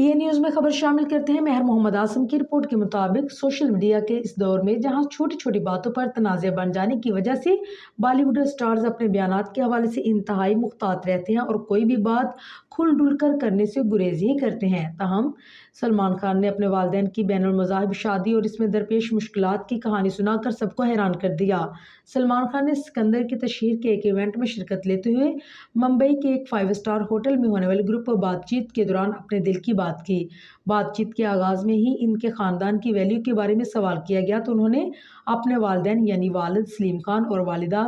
ये न्यूज़ में खबर शामिल करते हैं। महर मोहम्मद आसिम की रिपोर्ट के मुताबिक सोशल मीडिया के इस दौर में जहां छोटी छोटी बातों पर तनाज़े बन जाने की वजह से बॉलीवुड स्टार्स अपने बयानात के हवाले से इंतहाई मुख्तात रहते हैं और कोई भी बात खुल डुल कर करने से गुरेज ही करते हैं। ताहम सलमान खान ने अपने वालिदैन की बैनुल मज़ाहिब शादी और इसमें दरपेश मुश्किलात की कहानी सुनाकर सबको हैरान कर दिया। सलमान खान ने सिकंदर की तशहीर के एक इवेंट में शिरकत लेते हुए मुंबई के एक 5 स्टार होटल में होने वाली ग्रुप बातचीत के दौरान अपने दिल की बात की। बातचीत के आगाज़ में ही इनके ख़ानदान की वैल्यू के बारे में सवाल किया गया तो उन्होंने अपने वालिदैन यानी वालिद सलीम खान और वालिदा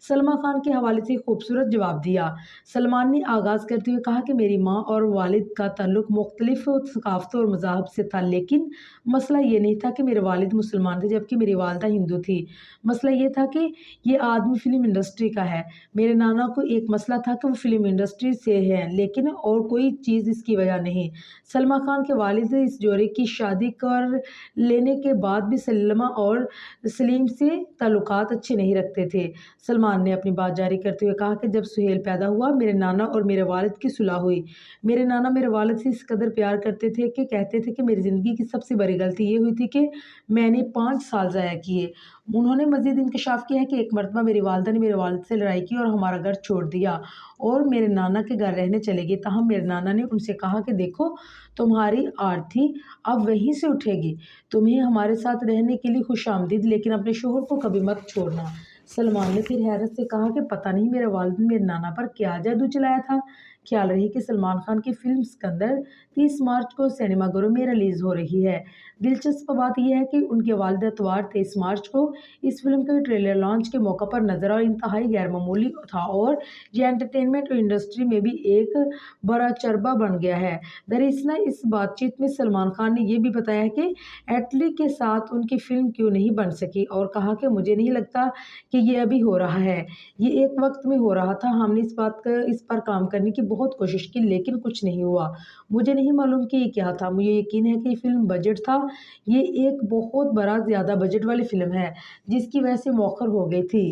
सलमा खान के हवाले से खूबसूरत जवाब दिया। सलमान ने आगाज़ करते हुए कहा कि मेरी माँ और वालिद का ताल्लुक़ मुख्तलिफ सकाफ़तों और मज़ाहब से था, लेकिन मसला ये नहीं था कि मेरे वालिद मुसलमान थे जबकि मेरी वालिदा हिंदू थी। मसला ये था कि ये आदमी फ़िल्म इंडस्ट्री का है। मेरे नाना को एक मसला था कि वो फ़िल्म इंडस्ट्री से हैं, लेकिन और कोई चीज़ इसकी वजह नहीं। सलमा खान के वालिद इस जोड़े की शादी कर लेने के बाद भी सलमा और सलीम से ताल्लुकात अच्छे नहीं रखते थे। सलमान ने अपनी बात जारी करते हुए कहा कि जब सुहेल पैदा हुआ मेरे नाना और मेरे वालिद की सुलह हुई। मेरे नाना मेरे वालिद से इस कदर प्यार करते थे कि कहते थे कि मेरी ज़िंदगी की सबसे बड़ी गलती ये हुई थी कि मैंने 5 साल ज़ाया किए। उन्होंने मज़ीद इंकशाफ किया है कि एक मरतबा मेरी वालिदा ने मेरे वालिद से लड़ाई की और हमारा घर छोड़ दिया और मेरे नाना के घर रहने चले गई। ताहम मेरे नाना ने उनसे कहा कि देखो तुम्हारी आरती अब वहीं से उठेगी, तुम्हें हमारे साथ रहने के लिए खुशामदीद, लेकिन अपने शोहर को कभी मत छोड़ना। सलमान ने फिर हैरत से कहा कि पता नहीं मेरे वालिद ने मेरे नाना पर क्या जादू चलाया था। ख्याल रही कि सलमान खान की फिल्म सिकंदर 30 मार्च को सिनेमाघरों में रिलीज़ हो रही है। दिलचस्प बात यह है कि उनके वालिद इतवार 23 मार्च को इस फिल्म के ट्रेलर लॉन्च के मौका पर नजर और इंतहाई गैर मामूली था और यह एंटरटेनमेंट इंडस्ट्री में भी एक बड़ा चरबा बन गया है। दरअसल इस बातचीत में सलमान खान ने यह भी बताया कि एटली के साथ उनकी फिल्म क्यों नहीं बन सकी और कहा कि मुझे नहीं लगता कि ये अभी हो रहा है, ये एक वक्त में हो रहा था। हमने इस पर काम करने की बहुत कोशिश की लेकिन कुछ नहीं हुआ। मुझे नहीं मालूम कि ये क्या था। मुझे यकीन है कि ये फिल्म बजट था, ये एक बहुत बड़ा ज़्यादा बजट वाली फिल्म है जिसकी वजह से मौखर हो गई थी।